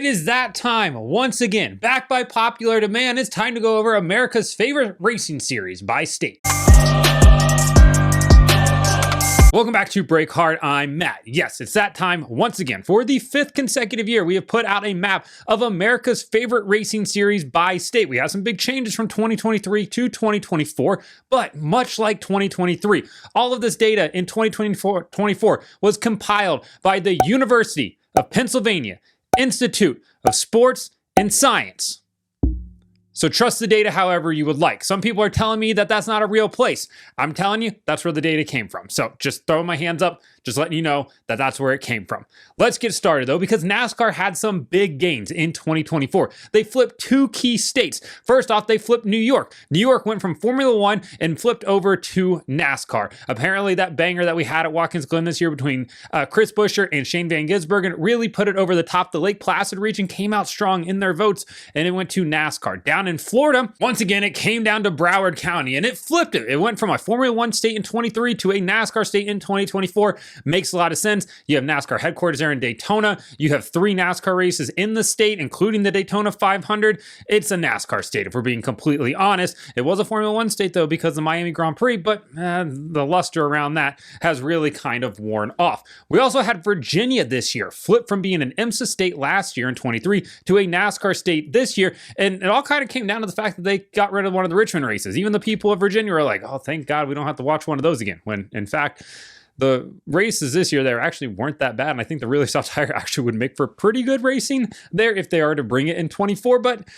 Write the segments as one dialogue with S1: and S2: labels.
S1: It is that time once again. Back by popular demand, it's time to go over America's favorite racing series by state. Welcome back to Break Hard. I'm Matt. Yes, it's that time once again. For the 5th consecutive year, we have put out a map of America's favorite racing series by state. We have some big changes from 2023 to 2024, but much like 2023, all of this data in 2024 was compiled by the University of Pennsylvania Institute of Sports and Science. So trust the data however you would like. Some people are telling me that that's not a real place. I'm telling you, that's where the data came from. So just throwing my hands up, just letting you know that that's where it came from. Let's get started though, because NASCAR had some big gains in 2024. They flipped 2 key states. First off, they flipped New York. New York went from Formula One and flipped over to NASCAR. Apparently that banger that we had at Watkins Glen this year between Chris Buescher and Shane Van Gisbergen really put it over the top. The Lake Placid region came out strong in their votes and it went to NASCAR. Down in Florida, once again, it came down to Broward County and it flipped it. It went from a Formula One state in 23 to a NASCAR state in 2024. Makes a lot of sense. You have NASCAR headquarters there in Daytona. You have 3 NASCAR races in the state, including the Daytona 500. It's a NASCAR state, if we're being completely honest. It was a Formula One state, though, because of the Miami Grand Prix, but the luster around that has really kind of worn off. We also had Virginia this year, flip from being an IMSA state last year in 23 to a NASCAR state this year, and it all kind of came down to the fact that they got rid of one of the Richmond races. Even the people of Virginia were like, oh, thank God we don't have to watch one of those again, when in fact, the races this year there actually weren't that bad, and I think the really soft tire actually would make for pretty good racing there if they are to bring it in 24, but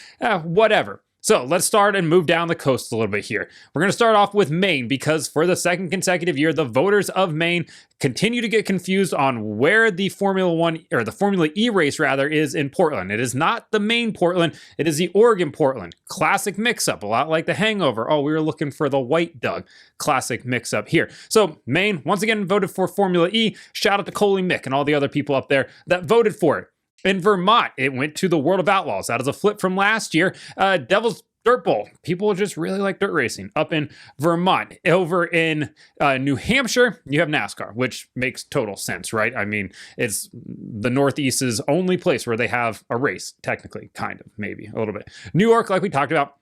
S1: whatever. So let's start and move down the coast a little bit here. We're going to start off with Maine because for the 2nd consecutive year, the voters of Maine continue to get confused on where the Formula One or the Formula E race rather is in Portland. It is not the Maine Portland. It is the Oregon Portland. Classic mix-up, a lot like the Hangover. Oh, we were looking for the White Doug. Classic mix-up here. So Maine once again voted for Formula E. Shout out to Coley Mick and all the other people up there that voted for it. In Vermont, it went to the World of Outlaws. That is a flip from last year. Devil's Dirt Bowl. People just really like dirt racing up in Vermont. Over in New Hampshire, you have NASCAR, which makes total sense, right? I mean, it's the Northeast's only place where they have a race, technically, kind of, maybe a little bit. New York, like we talked about,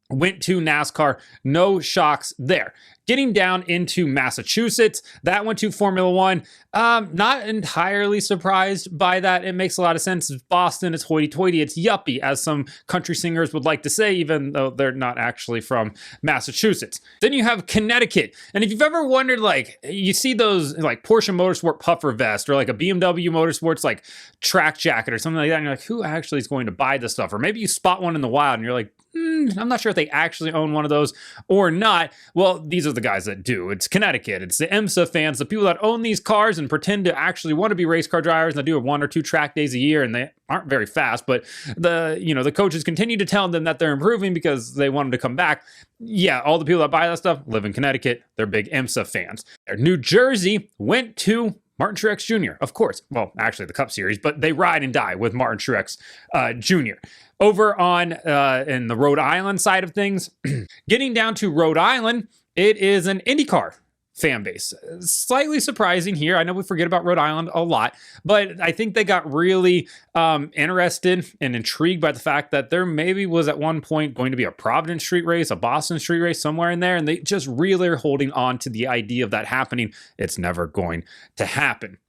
S1: went to NASCAR. No shocks there. Getting down into Massachusetts, that went to Formula One. Not entirely surprised by that. It makes a lot of sense. It's Boston, it's hoity-toity, it's yuppie, as some country singers would like to say, even though they're not actually from Massachusetts. Then you have Connecticut. And if you've ever wondered, like, you see those, like, Porsche Motorsport puffer vest, or like a BMW Motorsports, like, track jacket or something like that, and you're like, who actually is going to buy this stuff? Or maybe you spot one in the wild and you're like, I'm not sure if they actually own one of those or not. Well, these are the guys that do. It's Connecticut. It's the IMSA fans, the people that own these cars and pretend to actually want to be race car drivers. And they do 1 or 2 track days a year, and they aren't very fast. But the coaches continue to tell them that they're improving because they want them to come back. Yeah, all the people that buy that stuff live in Connecticut. They're big IMSA fans. New Jersey went to Martin Truex Jr., of course. Well, actually the Cup Series, but they ride and die with Martin Truex Jr. Over on in the Rhode Island side of things, getting down to Rhode Island, it is an IndyCar fan base. Slightly surprising here. I know we forget about Rhode Island a lot, but I think they got really interested and intrigued by the fact that there maybe was at one point going to be a Providence Street race, a Boston Street race, somewhere in there, and they just really are holding on to the idea of that happening. It's never going to happen.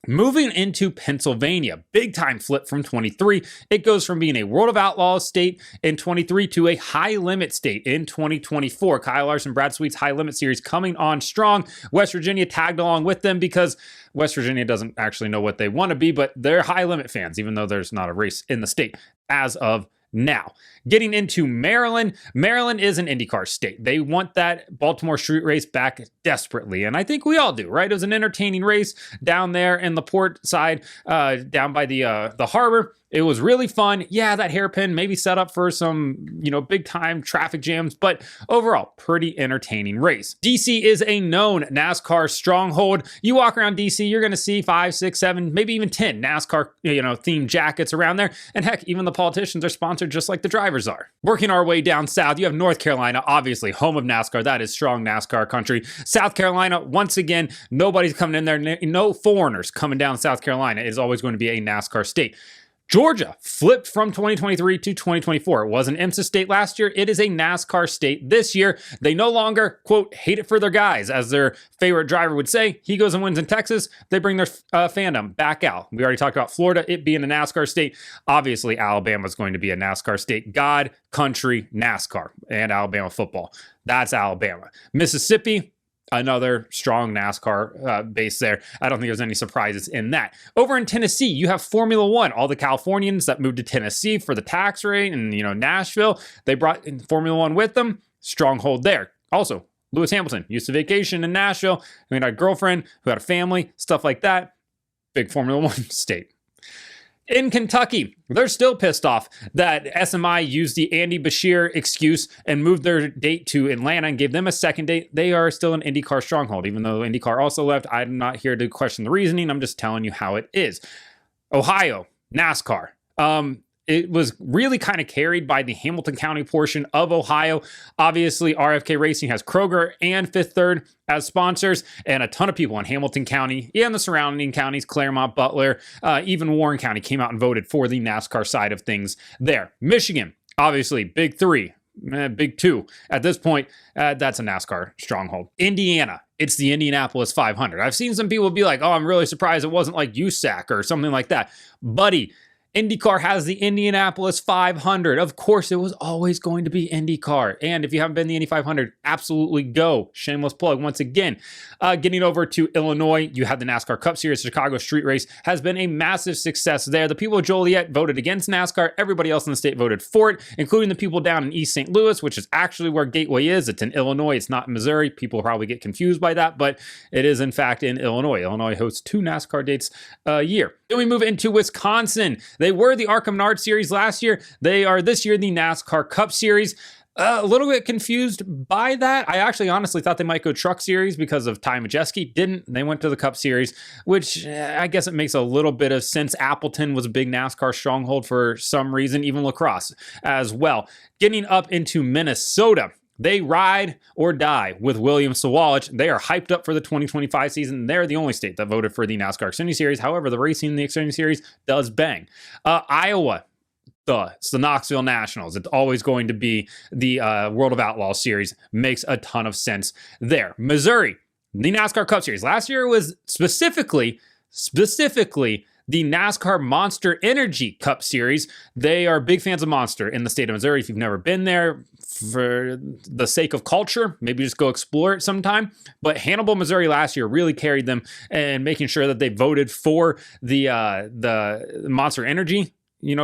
S1: Moving into Pennsylvania, big time flip from 23. It goes from being a World of Outlaws state in 23 to a high limit state in 2024. Kyle Larson, Brad Sweet's high limit series coming on strong. West Virginia tagged along with them because West Virginia doesn't actually know what they want to be, but they're high limit fans, even though there's not a race in the state as of now. Getting into Maryland, Maryland is an IndyCar state. They want that Baltimore Street race back desperately, and I think we all do, right? It was an entertaining race down there in the port side, down by the harbor. It was really fun. Yeah, that hairpin maybe set up for some, big time traffic jams, but overall, pretty entertaining race. DC is a known NASCAR stronghold. You walk around DC, you're going to see 5, 6, 7, maybe even 10 NASCAR, themed jackets around there. And heck, even the politicians are sponsored just like the drivers are. Working our way down south, you have North Carolina, obviously home of NASCAR. That is strong NASCAR country. South Carolina, once again, nobody's coming in there. No foreigners coming down South Carolina. It is always going to be a NASCAR state. Georgia flipped from 2023 to 2024. It was an IMSA state last year. It is a NASCAR state this year. They no longer, quote, hate it for their guys, as their favorite driver would say. He goes and wins in Texas. They bring their fandom back out. We already talked about Florida, it being a NASCAR state. Obviously, Alabama is going to be a NASCAR state. God, country, NASCAR, and Alabama football. That's Alabama. Mississippi, another strong NASCAR base there. I don't think there's any surprises in that. Over in Tennessee, you have Formula One. All the Californians that moved to Tennessee for the tax rate and, Nashville, they brought in Formula One with them. Stronghold there. Also, Lewis Hamilton used to vacation in Nashville. He had a girlfriend who had a family, stuff like that. Big Formula One state. In Kentucky, they're still pissed off that SMI used the Andy Bashir excuse and moved their date to Atlanta and gave them a second date. They are still an IndyCar stronghold, even though IndyCar also left. I'm not here to question the reasoning. I'm just telling you how it is. Ohio, NASCAR. It was really kind of carried by the Hamilton County portion of Ohio. Obviously, RFK Racing has Kroger and Fifth Third as sponsors, and a ton of people in Hamilton County and the surrounding counties, Claremont, Butler, even Warren County came out and voted for the NASCAR side of things there. Michigan, obviously, big three. Big two. At this point, that's a NASCAR stronghold. Indiana, it's the Indianapolis 500. I've seen some people be like, oh, I'm really surprised it wasn't like USAC or something like that. Buddy, IndyCar has the Indianapolis 500. Of course, it was always going to be IndyCar. And if you haven't been to the Indy 500, absolutely go. Shameless plug once again. Getting over to Illinois, you have the NASCAR Cup Series. Chicago Street Race has been a massive success there. The people of Joliet voted against NASCAR. Everybody else in the state voted for it, including the people down in East St. Louis, which is actually where Gateway is. It's in Illinois. It's not in Missouri. People probably get confused by that, but it is, in fact, in Illinois. Illinois hosts 2 NASCAR dates a year. Then we move into Wisconsin. They were the ARCA Menard Series last year. They are this year the NASCAR Cup Series. A little bit confused by that. I actually honestly thought they might go Truck Series because of Ty Majeski. Didn't. They went to the Cup Series, which I guess it makes a little bit of sense. Appleton was a big NASCAR stronghold for some reason, even lacrosse as well. Getting up into Minnesota. They ride or die with William Sawalich. They are hyped up for the 2025 season. They're the only state that voted for the NASCAR Xfinity Series. However, the racing in the Xfinity Series does bang. Iowa, it's the Knoxville Nationals. It's always going to be the World of Outlaws Series. Makes a ton of sense there. Missouri, the NASCAR Cup Series. Last year was specifically the NASCAR Monster Energy Cup Series. They are big fans of Monster in the state of Missouri. If you've never been there, for the sake of culture, maybe just go explore it sometime. But Hannibal, Missouri last year really carried them and making sure that they voted for the Monster Energy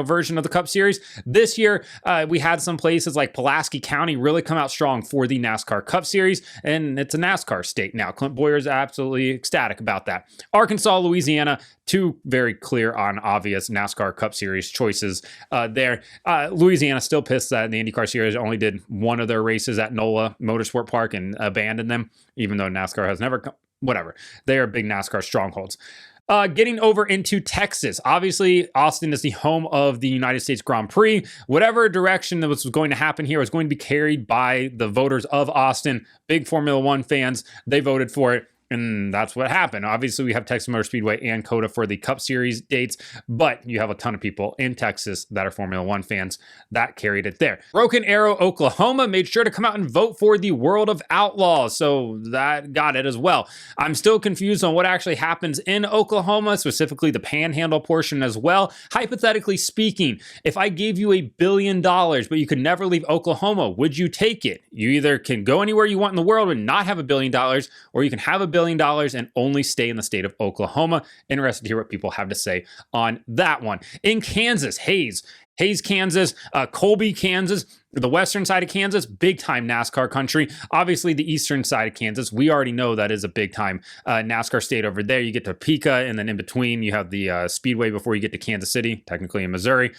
S1: version of the Cup Series. This year, we had some places like Pulaski County really come out strong for the NASCAR Cup Series, and it's a NASCAR state now. Clint Boyer's absolutely ecstatic about that. Arkansas, Louisiana, 2 very clear on obvious NASCAR Cup Series choices there. Louisiana still pissed that the IndyCar Series only did one of their races at NOLA Motorsport Park and abandoned them, even though NASCAR has never come. Whatever. They are big NASCAR strongholds. Getting over into Texas. Obviously, Austin is the home of the United States Grand Prix. Whatever direction that was going to happen here was going to be carried by the voters of Austin. Big Formula One fans. They voted for it. And that's what happened. Obviously, we have Texas Motor Speedway and COTA for the Cup Series dates, but you have a ton of people in Texas that are Formula One fans that carried it there. Broken Arrow, Oklahoma made sure to come out and vote for the World of Outlaws, so that got it as well. I'm still confused on what actually happens in Oklahoma, specifically the Panhandle portion as well. Hypothetically speaking, if I gave you $1 billion, but you could never leave Oklahoma, would you take it? You either can go anywhere you want in the world and not have $1 billion, or you can have $1 billion and only stay in the state of Oklahoma. Interested to hear what people have to say on that one. In Kansas, Hays, Kansas, Colby, Kansas, the western side of Kansas, big time NASCAR country. Obviously, the eastern side of Kansas, we already know that is a big time NASCAR state over there. You get to Topeka, and then in between, you have the Speedway before you get to Kansas City, technically in Missouri.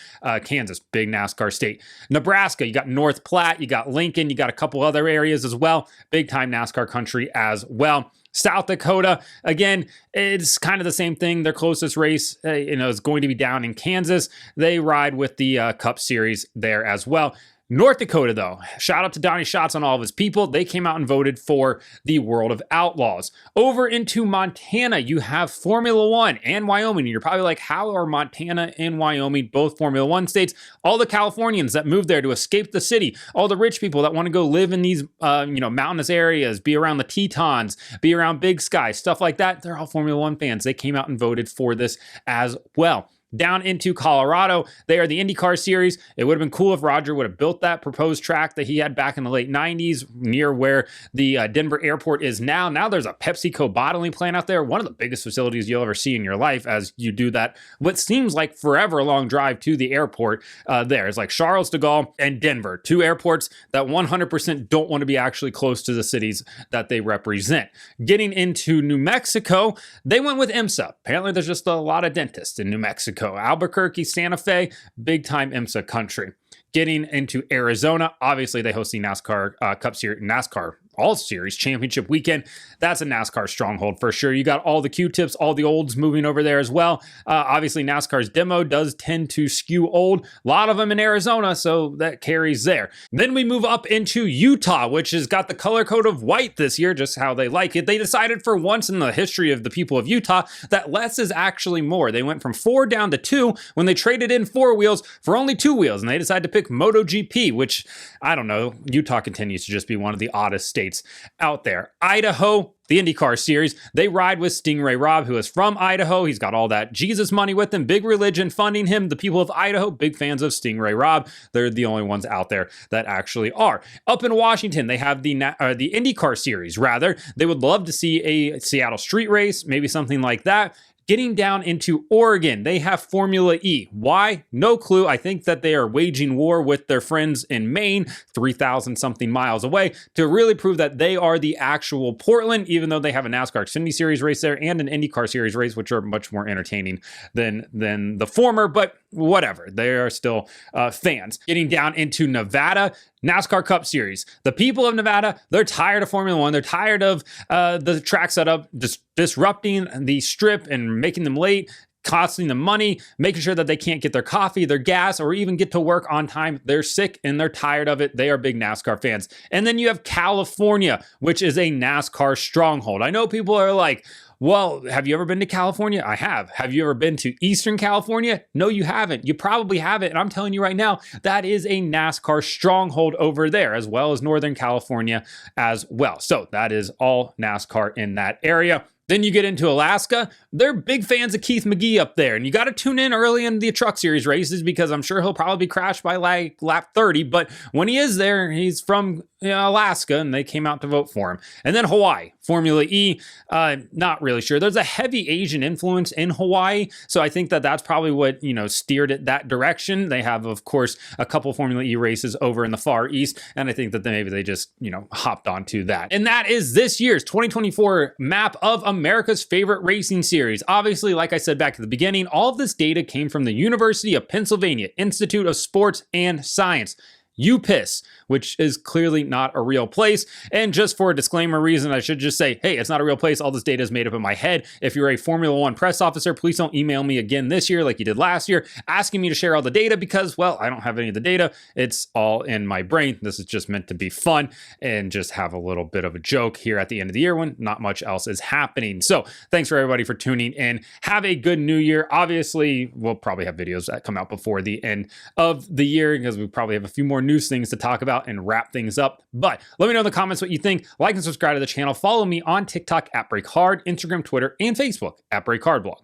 S1: Kansas, big NASCAR state. Nebraska, you got North Platte, you got Lincoln, you got a couple other areas as well. Big time NASCAR country as well. South Dakota, again, it's kind of the same thing. Their closest race, is going to be down in Kansas. They ride with the Cup Series there as well. North Dakota, though, shout out to Donnie Schatz on all of his people. They came out and voted for the World of Outlaws. Over into Montana, you have Formula One and Wyoming. You're probably like, how are Montana and Wyoming both Formula One states? All the Californians that moved there to escape the city, all the rich people that want to go live in these, mountainous areas, be around the Tetons, be around Big Sky, stuff like that. They're all Formula One fans. They came out and voted for this as well. Down into Colorado, they are the IndyCar series. It would have been cool if Roger would have built that proposed track that he had back in the late 90s near where the Denver airport is now. Now there's a PepsiCo bottling plant out there, one of the biggest facilities you'll ever see in your life as you do that, what seems like forever long drive to the airport there. It's like Charles de Gaulle and Denver, two airports that 100% don't want to be actually close to the cities that they represent. Getting into New Mexico, they went with IMSA. Apparently there's just a lot of dentists in New Mexico. Albuquerque, Santa Fe, big time IMSA country. Getting into Arizona, obviously they host the NASCAR Cup Series, NASCAR All Series Championship weekend. That's a NASCAR stronghold for sure. You got all the Q-tips, all the olds moving over there as well. Obviously NASCAR's demo does tend to skew old. A lot of them in Arizona, so that carries there. Then we move up into Utah, which has got the color code of white this year, just how they like it. They decided for once in the history of the people of Utah that less is actually more. They went from 4 down to 2 when they traded in 4 wheels for only 2 wheels, and they decided to pick MotoGP, which, I don't know, Utah continues to just be one of the oddest states out there. Idaho, the IndyCar series, they ride with Stingray Robb, who is from Idaho. He's got all that Jesus money with him, big religion funding him. The people of Idaho, big fans of Stingray Robb. They're the only ones out there that actually are. Up in Washington, they have the IndyCar series, rather. They would love to see a Seattle street race, maybe something like that. Getting down into Oregon, they have Formula E. Why? No clue. I think that they are waging war with their friends in Maine, 3,000 something miles away, to really prove that they are the actual Portland, even though they have a NASCAR Xfinity Series race there and an IndyCar Series race, which are much more entertaining than the former, but whatever. They are still fans. Getting down into Nevada, NASCAR Cup Series. The people of Nevada, they're tired of Formula One. They're tired of the track setup disrupting the strip and making them late, costing them money, making sure that they can't get their coffee, their gas, or even get to work on time. They're sick and they're tired of it. They are big NASCAR fans. And then you have California, which is a NASCAR stronghold. I know people are like, well, have you ever been to California? I have. Have you ever been to Eastern California? No, you haven't. You probably haven't. And I'm telling you right now, that is a NASCAR stronghold over there, as well as Northern California as well. So that is all NASCAR in that area. Then you get into Alaska. They're big fans of Keith McGee up there. And you got to tune in early in the Truck Series races because I'm sure he'll probably be crashed by like lap 30. But when he is there, he's from Alaska, and they came out to vote for him. And then Hawaii, Formula E, not really sure. There's a heavy Asian influence in Hawaii, so I think that that's probably what, steered it that direction. They have, of course, a couple Formula E races over in the Far East, and I think that maybe they just, hopped onto that. And that is this year's 2024 map of America's favorite racing series. Obviously, like I said back at the beginning, all of this data came from the University of Pennsylvania Institute of Sports and Science. UPIS, which is clearly not a real place. And just for a disclaimer reason, I should just say, hey, it's not a real place. All this data is made up in my head. If you're a Formula One press officer, please don't email me again this year like you did last year, asking me to share all the data because, well, I don't have any of the data. It's all in my brain. This is just meant to be fun and just have a little bit of a joke here at the end of the year when not much else is happening. So thanks for everybody for tuning in. Have a good new year. Obviously, we'll probably have videos that come out before the end of the year because we probably have a few more news things to talk about and wrap things up. But let me know in the comments what you think. Like and subscribe to the channel. Follow me on TikTok at BreakHard, Instagram, Twitter, and Facebook at BreakHardBlog.